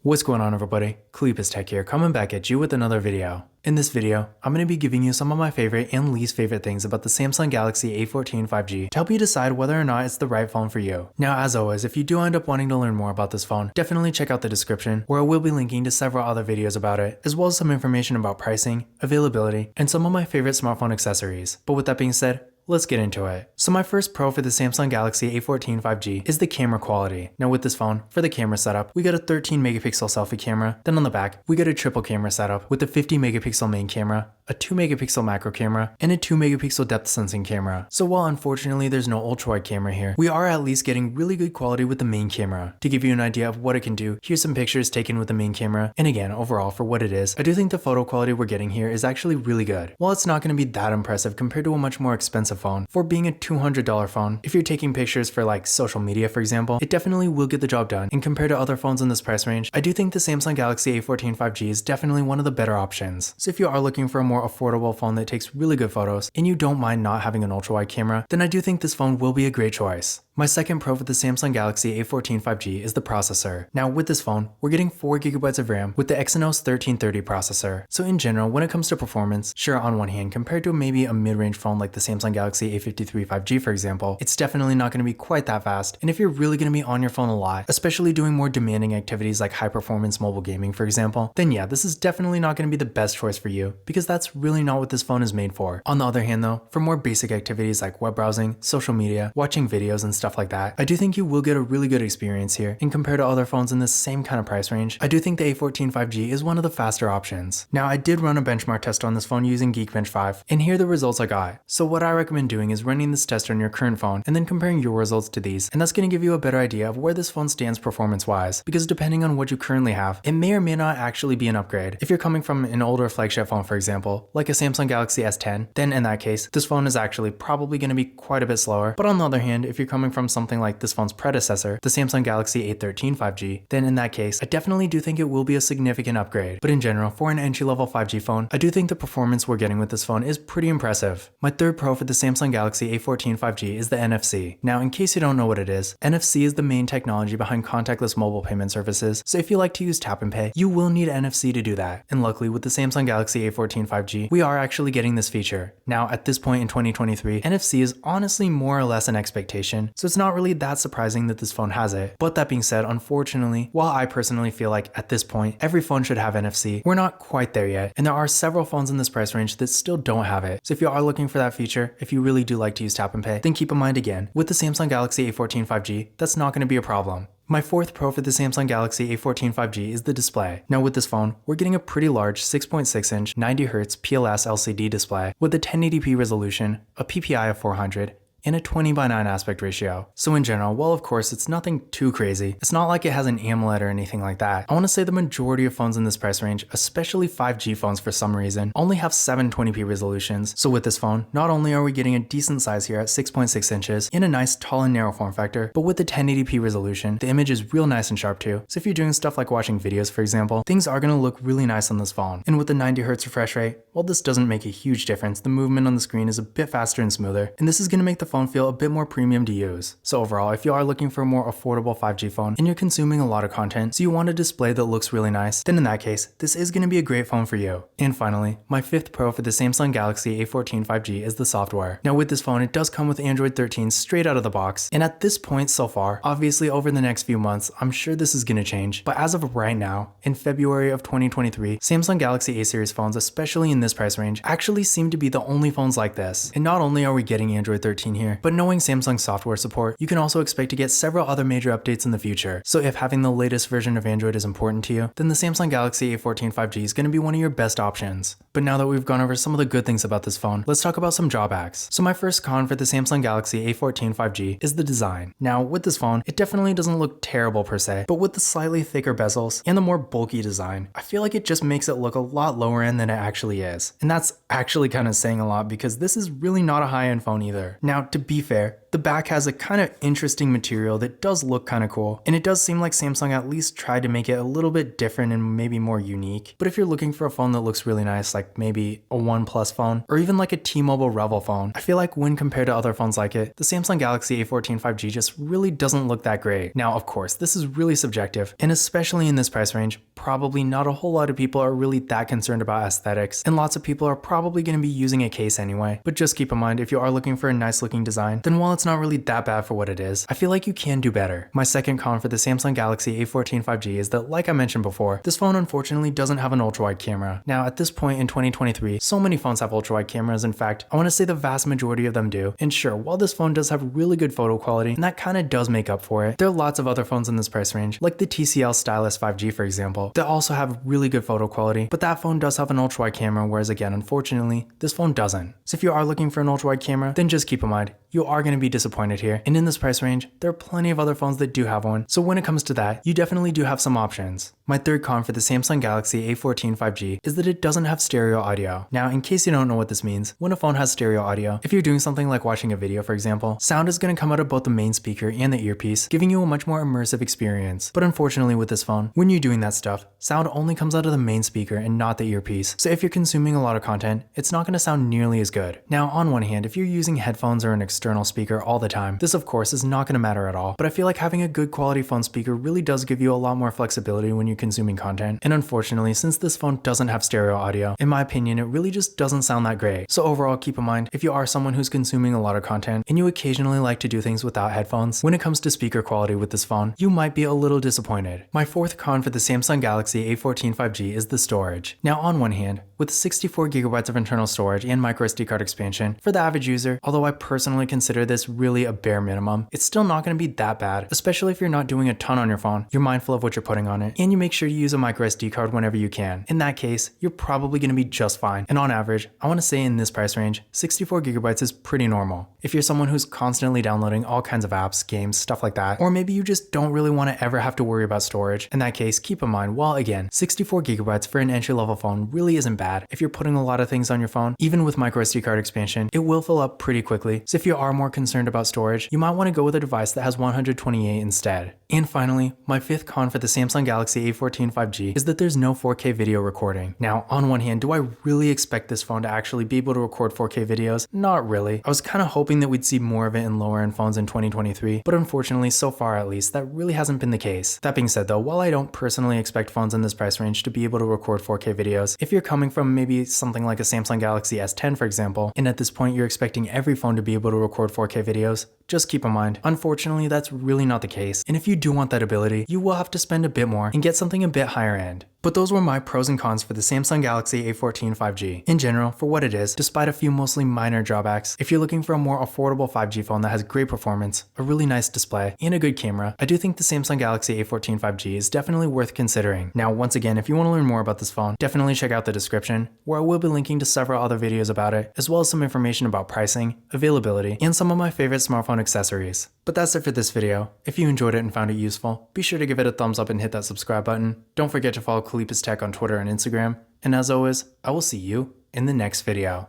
What's going on, everybody? Cleepus Tech here, coming back at you with another video. In this video, I'm going to be giving you some of my favorite and least favorite things about the Samsung Galaxy A14 5G to help you decide whether or not it's the right phone for you. Now, as always, if you do end up wanting to learn more about this phone, definitely check out the description, where I will be linking to several other videos about it, as well as some information about pricing, availability, and some of my favorite smartphone accessories. But with that being said, let's get into it. So my first pro for the Samsung Galaxy A14 5G is the camera quality. Now with this phone, for the camera setup, we got a 13 megapixel selfie camera. Then on the back, we got a triple camera setup with a 50 megapixel main camera, a 2 megapixel macro camera, and a 2 megapixel depth sensing camera. So while unfortunately there's no ultra wide camera here, we are at least getting really good quality with the main camera. To give you an idea of what it can do, here's some pictures taken with the main camera. And again, overall for what it is, I do think the photo quality we're getting here is actually really good. While it's not going to be that impressive compared to a much more expensive phone, for being a $200 phone, if you're taking pictures for like social media for example, it definitely will get the job done. And compared to other phones in this price range, I do think the Samsung Galaxy A14 5G is definitely one of the better options. So if you are looking for a more affordable phone that takes really good photos, and you don't mind not having an ultra wide camera, then I do think this phone will be a great choice. My second pro for the Samsung Galaxy A14 5G is the processor. Now with this phone, we're getting 4GB of RAM with the Exynos 1330 processor. So in general, when it comes to performance, sure, on one hand, compared to maybe a mid-range phone like the Samsung Galaxy A53 5G for example, it's definitely not going to be quite that fast. And if you're really going to be on your phone a lot, especially doing more demanding activities like high performance mobile gaming for example, then yeah, this is definitely not going to be the best choice for you, because that's really not what this phone is made for. On the other hand though, for more basic activities like web browsing, social media, watching videos and stuff like that, I do think you will get a really good experience here. And compared to other phones in this same kind of price range, I do think the A14 5G is one of the faster options. Now I did run a benchmark test on this phone using Geekbench 5, and here are the results I got. So what I recommend doing is running this test on your current phone and then comparing your results to these, and that's going to give you a better idea of where this phone stands performance wise, because depending on what you currently have, it may or may not actually be an upgrade. If you're coming from an older flagship phone for example, like a Samsung Galaxy S10, then in that case, this phone is actually probably going to be quite a bit slower. But on the other hand, if you're coming from something like this phone's predecessor, the Samsung Galaxy A13 5G, then in that case, I definitely do think it will be a significant upgrade. But in general, for an entry-level 5G phone, I do think the performance we're getting with this phone is pretty impressive. My third pro for the Samsung Galaxy A14 5G is the NFC. Now, in case you don't know what it is, NFC is the main technology behind contactless mobile payment services. So if you like to use tap and pay, you will need NFC to do that. And luckily, with the Samsung Galaxy A14 5G, we are actually getting this feature. Now, at this point in 2023, NFC is honestly more or less an expectation, so it's not really that surprising that this phone has it. But that being said, unfortunately, while I personally feel like at this point, every phone should have NFC, we're not quite there yet. And there are several phones in this price range that still don't have it. So if you are looking for that feature, if you really do like to use tap and pay, then keep in mind again, with the Samsung Galaxy A14 5G, that's not going to be a problem. My fourth pro for the Samsung Galaxy A14 5G is the display. Now with this phone, we're getting a pretty large 6.6 inch 90Hz PLS LCD display with a 1080p resolution, a PPI of 400, and a 20:9 aspect ratio. So in general, while of course it's nothing too crazy, it's not like it has an AMOLED or anything like that. I want to say the majority of phones in this price range, especially 5G phones for some reason, only have 720p resolutions. So with this phone, not only are we getting a decent size here at 6.6 inches in a nice tall and narrow form factor, but with the 1080p resolution, the image is real nice and sharp too. So if you're doing stuff like watching videos for example, things are going to look really nice on this phone. And with the 90Hz refresh rate, while this doesn't make a huge difference, the movement on the screen is a bit faster and smoother, and this is going to make the phone feel a bit more premium to use. So overall, if you are looking for a more affordable 5G phone and you're consuming a lot of content, so you want a display that looks really nice, then in that case, this is going to be a great phone for you. And finally, my fifth pro for the Samsung Galaxy A14 5G is the software. Now with this phone, it does come with Android 13 straight out of the box, and at this point so far, obviously over the next few months, I'm sure this is going to change, but as of right now, in February of 2023, Samsung Galaxy A series phones, especially in this price range, actually seem to be the only phones like this. And not only are we getting Android 13 here, but knowing Samsung's software support, you can also expect to get several other major updates in the future. So if having the latest version of Android is important to you, then the Samsung Galaxy A14 5G is going to be one of your best options. But now that we've gone over some of the good things about this phone, let's talk about some drawbacks. So my first con for the Samsung Galaxy A14 5G is the design. Now with this phone, it definitely doesn't look terrible per se, but with the slightly thicker bezels and the more bulky design, I feel like it just makes it look a lot lower end than it actually is. And that's actually kind of saying a lot, because this is really not a high-end phone either. Now to be fair, The back has a kind of interesting material that does look kind of cool, and it does seem like Samsung at least tried to make it a little bit different and maybe more unique. But if you're looking for a phone that looks really nice, like maybe a OnePlus phone, or even like a T-Mobile Revel phone, I feel like when compared to other phones like it, the Samsung Galaxy A14 5G just really doesn't look that great. Now, of course, this is really subjective, and especially in this price range, probably not a whole lot of people are really that concerned about aesthetics, and lots of people are probably going to be using a case anyway. But just keep in mind, if you are looking for a nice looking design, then while it's not really that bad for what it is, I feel like you can do better. My second con for the Samsung Galaxy A14 5G is that, like I mentioned before, this phone unfortunately doesn't have an ultra-wide camera. Now, at this point in 2023, so many phones have ultra-wide cameras. In fact, I want to say the vast majority of them do. And sure, while this phone does have really good photo quality, and that kind of does make up for it, there are lots of other phones in this price range, like the TCL Stylus 5G for example, that also have really good photo quality, but that phone does have an ultra-wide camera, whereas again, unfortunately, this phone doesn't. So if you are looking for an ultra-wide camera, then just keep in mind, you are going to be disappointed here. And in this price range, there are plenty of other phones that do have one. So when it comes to that, you definitely do have some options. My third con for the Samsung Galaxy A14 5G is that it doesn't have stereo audio. Now, in case you don't know what this means, when a phone has stereo audio, if you're doing something like watching a video, for example, sound is going to come out of both the main speaker and the earpiece, giving you a much more immersive experience. But unfortunately with this phone, when you're doing that stuff, sound only comes out of the main speaker and not the earpiece. So if you're consuming a lot of content, it's not going to sound nearly as good. Now, on one hand, if you're using headphones or an external speaker all the time, this of course is not going to matter at all. But I feel like having a good quality phone speaker really does give you a lot more flexibility when you're consuming content. And unfortunately, since this phone doesn't have stereo audio, in my opinion, it really just doesn't sound that great. So overall, keep in mind, if you are someone who's consuming a lot of content and you occasionally like to do things without headphones, when it comes to speaker quality with this phone, you might be a little disappointed. My fourth con for the Samsung Galaxy A14 5G is the storage. Now, on one hand, with 64GB of internal storage and microSD card expansion, for the average user, although I personally consider this really a bare minimum, it's still not going to be that bad, especially if you're not doing a ton on your phone, you're mindful of what you're putting on it, and you make sure you use a microSD card whenever you can. In that case, you're probably going to be just fine. And on average, I want to say in this price range, 64GB is pretty normal. If you're someone who's constantly downloading all kinds of apps, games, stuff like that, or maybe you just don't really want to ever have to worry about storage, in that case, keep in mind, while again, 64GB for an entry-level phone really isn't bad. If you're putting a lot of things on your phone, even with microSD card expansion, it will fill up pretty quickly. So if you are more concerned about storage, you might want to go with a device that has 128 instead. And finally, my fifth con for the Samsung Galaxy A14 5G is that there's no 4K video recording. Now, on one hand, do I really expect this phone to actually be able to record 4K videos? Not really. I was kind of hoping that we'd see more of it in lower end phones in 2023, but unfortunately, so far at least, that really hasn't been the case. That being said though, while I don't personally expect phones in this price range to be able to record 4K videos, if you're coming from maybe something like a Samsung Galaxy S10 for example, and at this point you're expecting every phone to be able to record 4K videos, just keep in mind, unfortunately that's really not the case, and if you do want that ability, you will have to spend a bit more and get something a bit higher end. But those were my pros and cons for the Samsung Galaxy A14 5G. In general, for what it is, despite a few mostly minor drawbacks, if you're looking for a more affordable 5G phone that has great performance, a really nice display, and a good camera, I do think the Samsung Galaxy A14 5G is definitely worth considering. Now, once again, if you want to learn more about this phone, definitely check out the description, where I will be linking to several other videos about it, as well as some information about pricing, availability, and some of my favorite smartphone accessories. But that's it for this video. If you enjoyed it and found it useful, be sure to give it a thumbs up and hit that subscribe button. Don't forget to follow Kalipis Tech on Twitter and Instagram. And as always, I will see you in the next video.